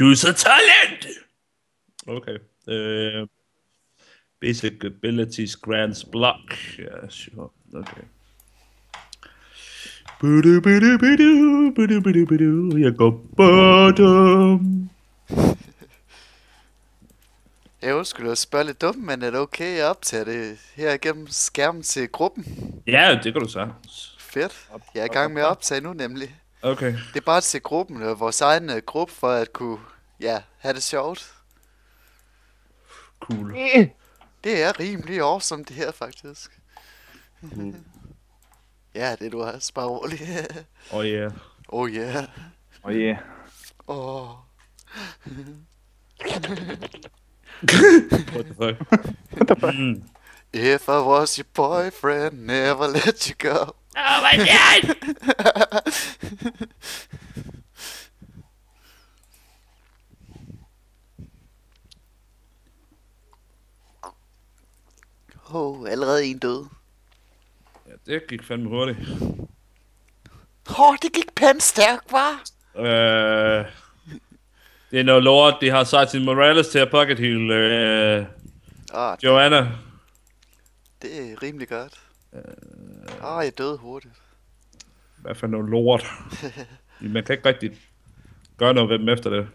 Use a talent! Okay. Basic abilities grants block. Yeah, sure. Okay. Jeg går bottom. Jeg undskylder at spørge lidt dumt, men er det okay, jeg optager det her igennem skærmen til gruppen? Ja, det kan du sagtens. Fedt. Jeg er i gang med at optage nu nemlig. Okay, Det er bare til gruppen, vores egen gruppe, for at kunne, ja, have det sjovt. cool. Det er rimelig awesome, det her faktisk. Cool. Ja, det er du også, bare rolig. Oh yeah. Oh yeah. Oh yeah. Oh. What the fuck? What the fuck? If I was your boyfriend, never let you go. Oh my god! Allerede en død. Ja, det gik fandme hurtigt. Det gik pænt stærkt, var. Det er noget lort. De har sat sin Morales til at pocket heal Joanna. Det er rimelig godt. Jeg døde hurtigt. Hvad for noget lort? Man kan ikke rigtig gøre noget ved dem efter det.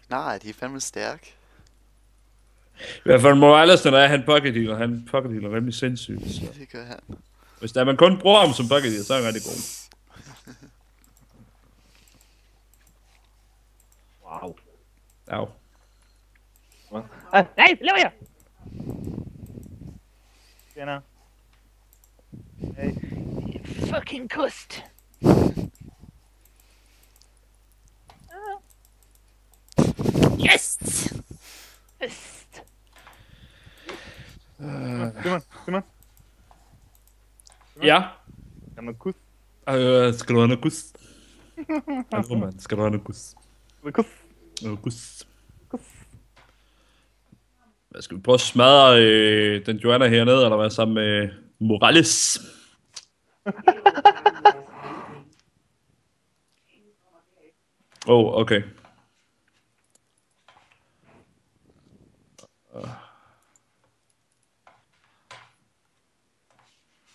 Nej, de er fandme stærke. I hvert fald Morales, når han pocket healer. Han pocket healer rimelig sindssygt. Så. Det gør han. Hvis der man kun bruger ham som pocket healer, så er han rigtig god. Wow. Au. Nej, hvad laver jeg? Tjener. Hey. Fucking kust. Yes! Fest. Simon. Ja. Kan du kus? Skal du have noget kus? Hallo, mand. Skal du have noget kus? Kus. Kus. Hvad skal vi prøve at smadre den Joanna hernede, eller hvad, sammen med Morales? Okay.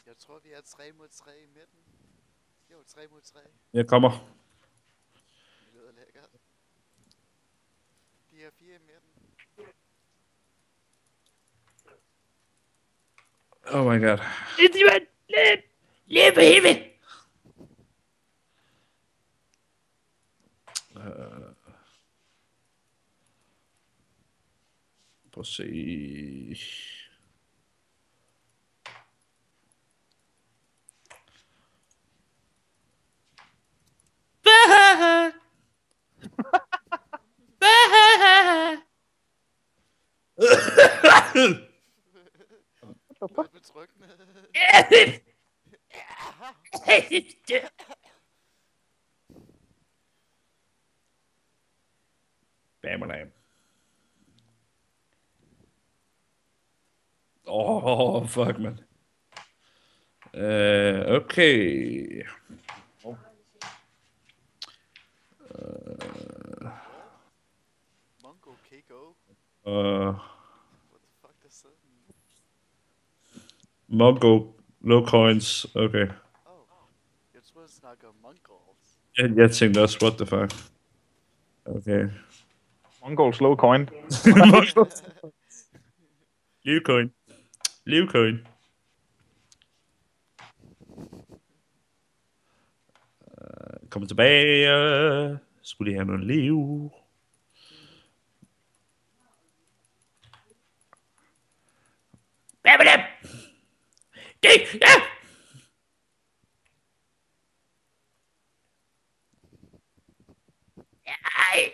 Jeg tror, vi er 3 mod 3 i midten. Jo, 3 mod 3. Jeg kommer. Det lyder lækkert. De er 4 i midten. Oh my god. Simon, løb for helvede. Prøv at se. Noget betryggende. Bam. Fuck, man. Okay. Mongo KO. What the fuck, der sidder den? Mongo, low coins. Okay. Jeg tror, jeg snakker Mongols. Jeg tænkte også, what the fuck. Okay. Mongols low coin. Livcoin. Kommer tilbage. Skulle de have noget liv? Hvad med dem? Ja! Ej!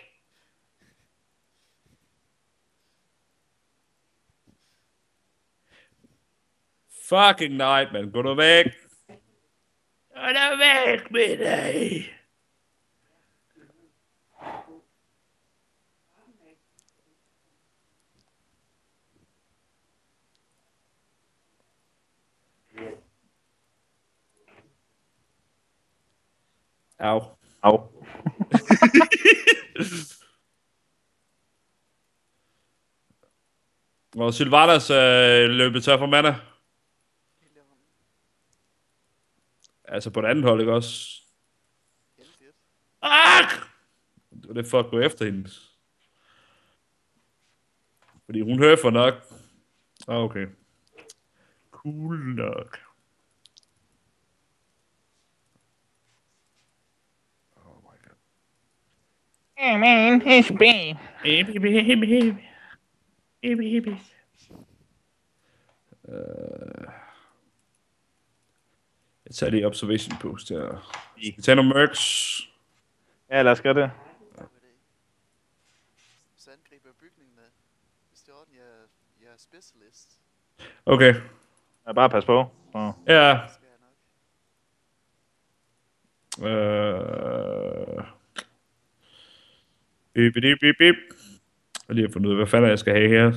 Fucking night, man. Gå nu væk. Gå nu væk med dig. Au. Au. Og Sylvanas løbet tør for mana. Helt i hånden. Altså på det andet hold, ikke også? Heldigt. Det var det for at gå efter hende. Fordi hun hører for nok. Okay. Cool nok. Oh my god. Hey man, it's me. Jeg tager lige observation post her. Vi tager nogle mercs. Ja, lad os gøre det. God idé. Så angriber jeg bygningen af. Hvis det er orden, jeg er specialist. Okay. Ja, bare pas på. Så. Ja. Det skal jeg nok. Bip, bip, bip, bip. Og lige at finde ud af, hvad fanden jeg skal have her.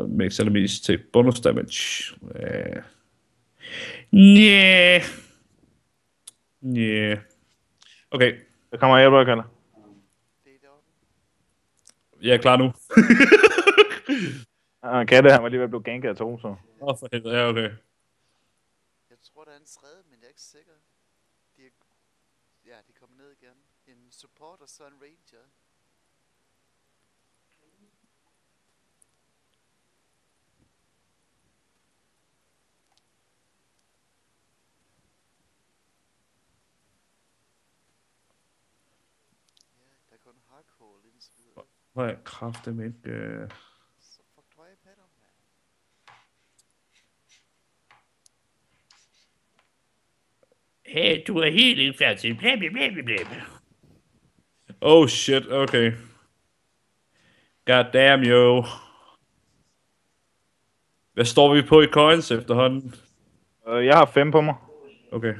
Makes enemies take bonus damage. Yeah. Yeah. Okay, Der kommer jeg, Kalle. Det er i orden. jeg er klar nu. Katte, han var lige ved at blive ganket af to, så. For helvede, ja, okay. Jeg tror, der er en tredje, men jeg er ikke sikker. De er... Ja, de kommer ned igen. En support og så en ranger. Ja, der er kun hardcore indtil videre. Hvor er kraftigt ikke... Så fuck du af patter, mand. Hey, du er helt indfærdig. Blablabla. Oh shit, okay. God damn, yo. Hvad står vi på i coins efterhånden? Jeg har 5 på mig. Okay.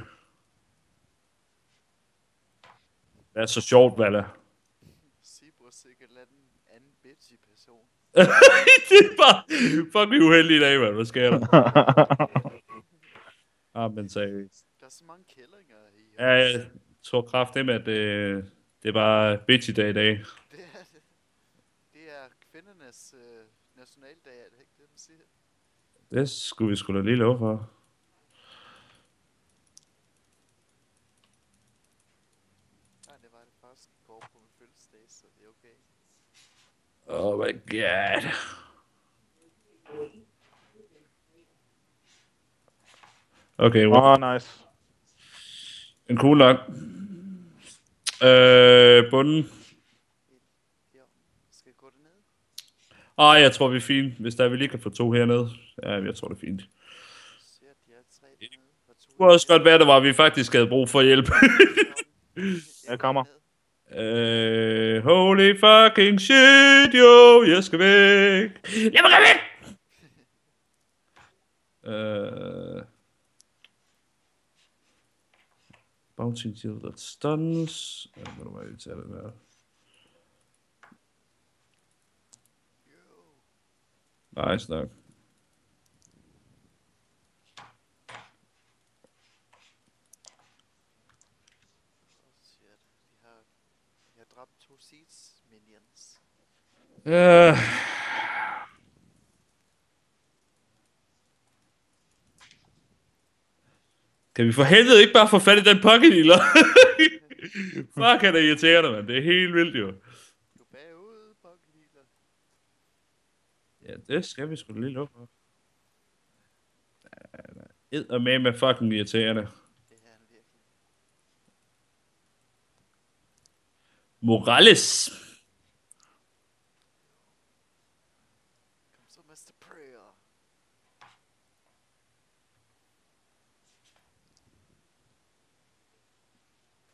Det er så sjovt, Valle. Sibus ikke en eller anden bitchy person. Det er bare fucking uheldig i dag, mand. Hvad sker der? Men seriøst. Der er så mange kællinger i. Ja, jeg tror kraftigt, at det er bare bitchy dag i dag. Det er det. Det er kvindernes nationaldag, er det ikke det, man siger? Det skulle vi sgu da lige love for. Nej, det var det faktisk i går på min fødselsdag, så det er okay. Oh my god. Okay, Nice. en cool nok. Bunden. Jo, skal jeg gå derned? Jeg tror, vi er fint. Hvis der vi lige kan få 2 hernede. Ja, jeg tror, det er fint. Shit, de er 3 dernede. Og 2 Det kunne også godt være, det var, at vi faktisk havde brug for hjælp. Jeg kommer. Holy fucking shit, yo. Jeg skal væk. Lad mig komme væk! Bouncing shield that stuns. Hvad må jeg tage det der? Nice nok. Shit, jeg har dræbt 2 seeds minions. Kan vi for helvede ikke bare få fat i den pocket healer? Fuck, han er irriterende, mand. Det er helt vildt, jo. Du er bagud, pocket healer. Ja, det skal vi sgu da lige lukke for. Med fucking irriterende. Det er han virkelig. Morales. Kom så, Mr. Prayer.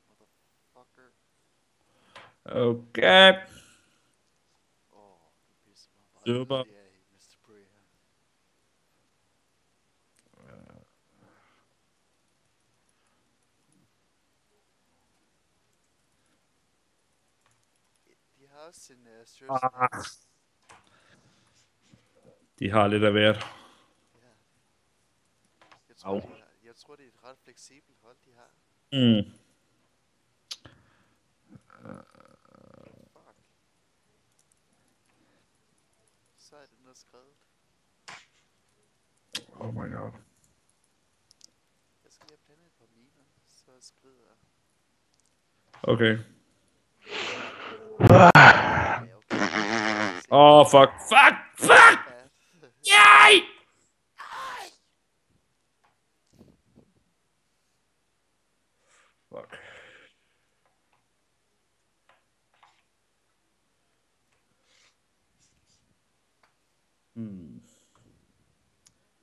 Motherfucker. Okay. Du pisser mig bare Super. yderligere af, Mr. Prayer. De har også en Cersei. De har lidt af hvert. Ja. Jeg tror, det er et ret fleksibelt hold, de har. Mm. Fuck. så er det noget skrevet. Oh my god. Jeg skal lige have plantet et par miner, så skrider jeg. Okay. Ja, okay. Åh, fuck. Fuck! Fuck! Bad. Nej! Fuck.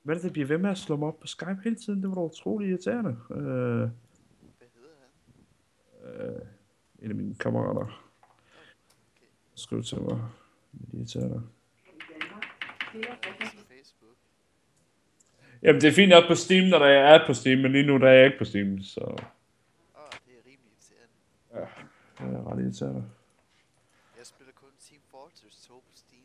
Hvad er det, der bliver ved med at slå mig op på Skype hele tiden? Det var da utroligt irriterende. Hvad hedder han? En af mine kammerater Okay. skrev til mig. Det er irriterende. Facebook. Jamen, det er fint op på Steam, når jeg er på Steam, men lige nu der er jeg ikke på Steam, så Det er rimelig irriterende. det er ret irriterende. Jeg spiller kun Team Fortress 2 på Steam.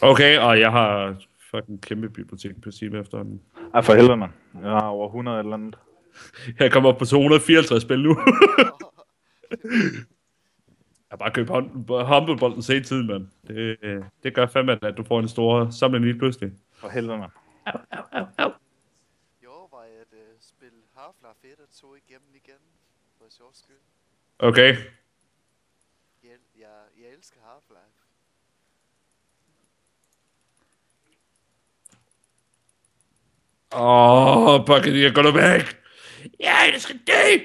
Okay, og jeg har fucking kæmpe bibliotek på Steam efterhånden. Ej, for helvede, mand. Jeg har over 100 eller andet. Jeg kommer op på 254 spil nu. Jeg har bare købt Humble sen tid, mand. Det gør fandme, at du får en stor samling lige pludselig. For helvede, mand. Au, au, au, au. Jeg overvejer at spille Half-Life 1 og 2 igennem igen. For sjov skyld. Okay. Jeg elsker Half-Life. Bucket, jeg går nu væk. Jeg skal dø!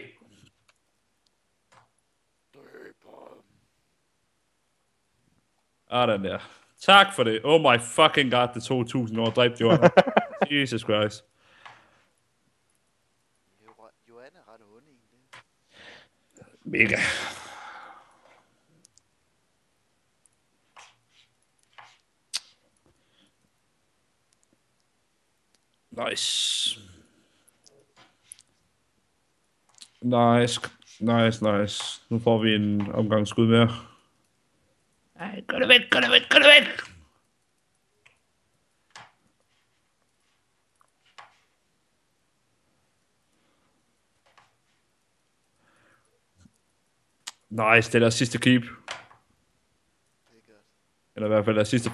Den der. Tak for det. Oh my fucking god, det tog 1000 år at dræbe Joanna. Jesus Christ. Joanne er ret ond egentlig. Mega. Nice. Nice. Nu får vi en omgang skud mere. Ej, gå nu væk, gå nu væk, gå nu væk! Nice, det er deres sidste keep. Det er godt. Eller i hvert fald deres sidste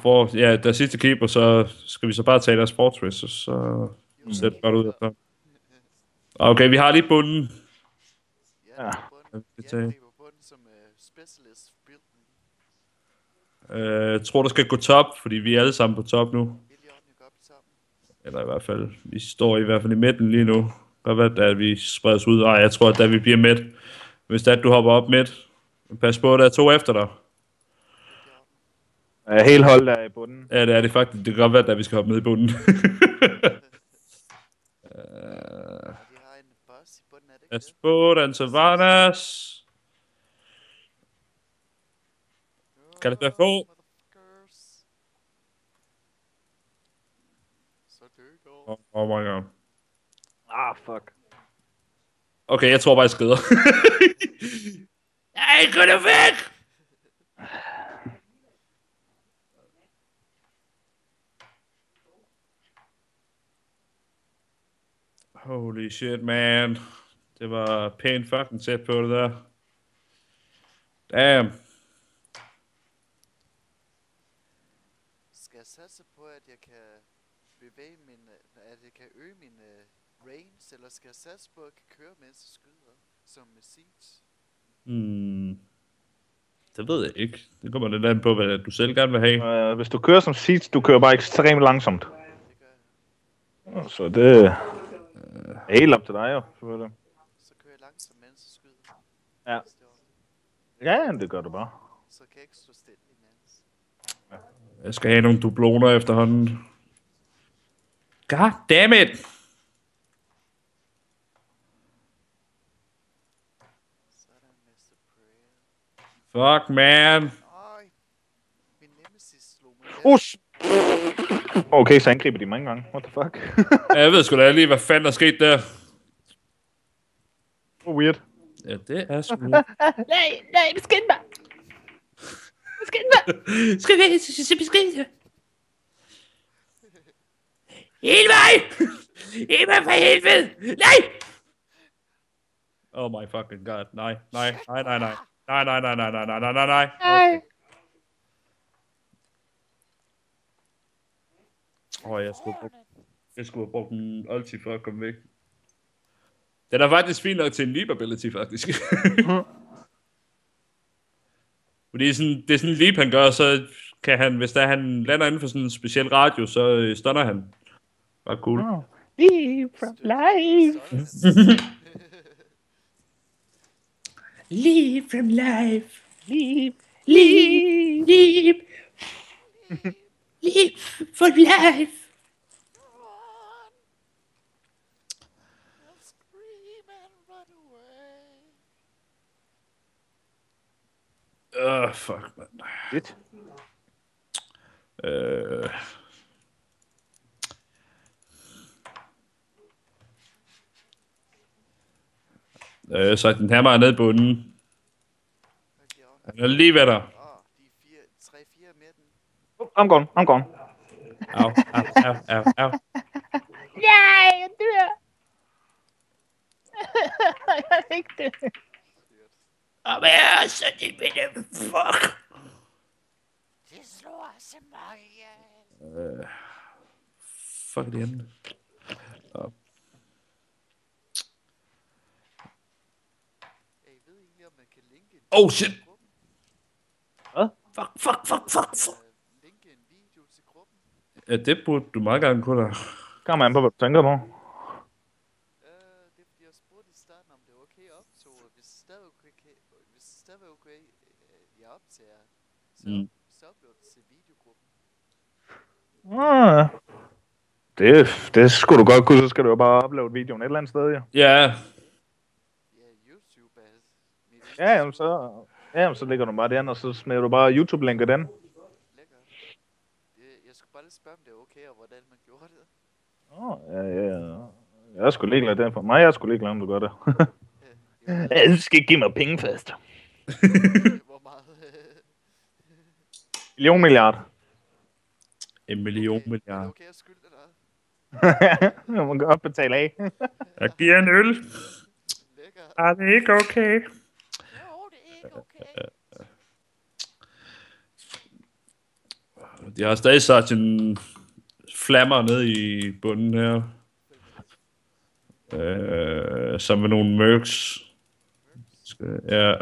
deres sidste keep, og så skal vi så bare tage deres fortress, og så ser det godt ud efter. Okay, vi har lige bunden. Ja, Ja. bunden. Vi Jeg tager. griber bunden som specialist building. Jeg tror, der skal gå top, fordi vi er alle sammen på top nu. Helt i orden, jeg går op i toppen. Eller i hvert fald, vi står i hvert fald i midten lige nu. Godt være, at vi spredes ud. Ej, jeg tror, at vi bliver midt. Hvis det er, at du hopper op midt. Pas på, der er 2 efter dig. Helt i orden. Helt hold der i bunden. Ja, det er det faktisk. Det kan godt være, at vi skal hoppe ned i bunden. Og de har en boss i bunden, er det ikke Pas det? på, den Savanas. Kan det være få? Motherfuckers. Så dø dog. Oh my god. Fuck. Okay, jeg tror bare, jeg skrider. Ej, gå nu væk! Holy shit, man. Det var pænt fucking tæt på det der. Damn. Skal jeg satse på, at jeg kan bevæge at jeg kan øge min range, eller skal jeg satse på, at jeg kan køre, mens jeg skyder, som med Siege? Det ved jeg ikke. Det kommer lidt an på, hvad du selv gerne vil have. Hvis du kører som Siege, du kører bare ekstremt langsomt. Det gør jeg. Så det er helt op til dig, jo. Selvfølgelig. Så kører jeg langsomt, mens jeg skyder. Ja. Hvis det er ordentligt. Ja, det gør du bare. Så kan jeg ikke stå stille imens. Jeg skal have nogle dubloner efterhånden. God damn it! Sådan, Mr. Prayer. Fuck, man. Ej, min nemesis slog mig. Okay, så angriber de mange gange. What the fuck? Jeg ved sgu da lige, hvad fanden der skete der. Weird. Ja, det er sgu... Nej, beskynd mig! Beskynd mig! Beskynd mig! Hjælp mig! Hjælp mig for helvede! Nej! Oh my fucking god. Nej. Okay. Jeg skulle have brugt en ulti for at komme væk. Den er faktisk fint nok til en leap ability, faktisk. Fordi det er sådan en leap, han gør, så kan han, hvis der han lander inden for sådan en speciel radio, så stunner han. Bare cool. Leave from life. Leave from life. Leave. Leave. Leave. Leave for life. Run! I'll scream and run away. Fuck, man. Shit. Så den her var nede i bunden. Okay, Han er lige ved dig. de er 3-4 med den. I'm gone. Au. Nej, jeg dør. Jeg er ikke det. Og hvad er så det med dem? Fuck. Det slår så meget ihjel. Fuck det andet. Jeg ved egentlig, om man kan linke en Oh shit! gruppen. Fuck. Linke en video til gruppen. Ja, det burde du meget gerne kunne da. Kom an på, hvad du tænker på. Det er fordi, jeg spurgte i starten, om det er okay at optog. Hvis det stadig er okay, jeg optager, så upload det til videogruppen. Det skulle du godt kunne, så skal du jo bare uploade videoen et eller andet sted, ja. Ja, Ja, YouTube er mit Ja, så ligger du bare den, og så smider du bare YouTube-linket den. lækker. Jeg skulle bare lige spørge, om det er okay, og hvordan man gjorde det. Ja. Jeg er sgu ligeglad den for mig. Jeg er sgu ligeglad, om du gør det. Du skal give mig penge først. Hvor meget? Milliard. en million Er det milliard. okay at skylde dig? Jeg må godt betale af. Jeg giver en øl. Lækker. Er det ikke okay? Jo, det er ikke okay. De har stadig sat en flammer ned i bunden her. Som med nogle mercs. Ja.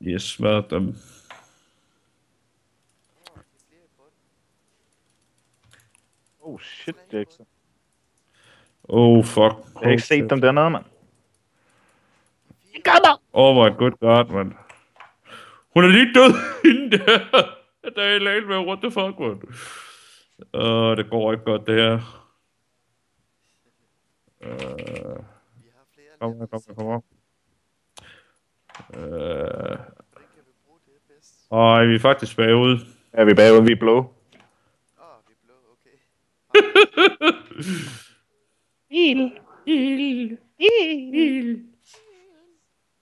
Yes, hvad dem. Det er flere i bunden. Oh shit, Jackson. Oh fuck. Jeg har ikke set dem dernede, mand. Oh my good god, man. Hun er lige død hende der. Der er helt med, what the fuck, man. Det går ikke godt, det her. Vi har flere Kom her. Hvordan kan vi bruge det bedst? Vi er faktisk bagud. Ja, vi er bagud, vi er blå. Vi er blå, okay.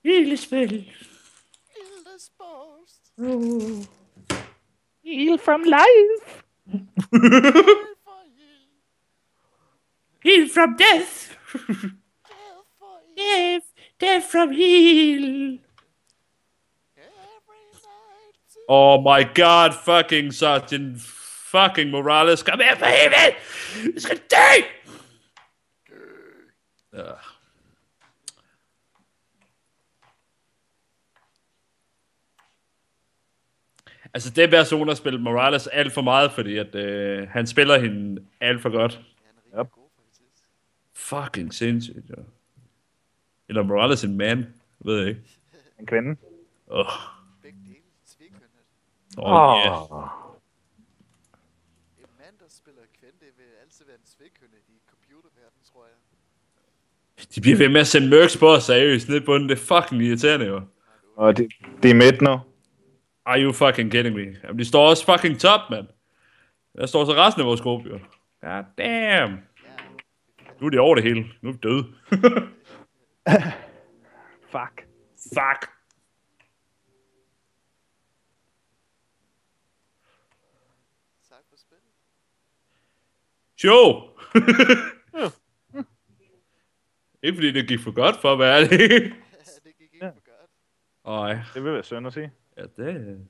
Ildespil. Ildespost. Heal from life. For ild. Heal from death. Death for ild. Death from heal. Every night. Oh my god, fucking Sergeant fucking Morales. Kom her for helvede! Vi skal dø! Ja. Altså, det er person, der spiller Morales alt for meget, fordi at, han spiller hende alt for godt. Han er rigtig god, faktisk. Fucking sindssygt, ja. Eller Morales en man, ved jeg ikke. En kvinde. Begge dele. Tvekønnet. Yeah. En mand, der spiller kvinde, det vil altid være en tvekønnet i computerverdenen, tror jeg. De bliver ved med at sende mercs på os seriøst ned på den. Det er fucking irriterende, jo. Og det er midt nu. Are you fucking kidding me? Jamen, de står også fucking top, mand. Der står så resten af vores gruppe, jo. God damn. Nu er de over det hele. Nu er vi døde. Fuck. Fuck. Tak for spillet. Jo. Ikke fordi det gik for godt for at være det. Det gik ikke for godt. Ej. Det vil være synd at sige. Ja, det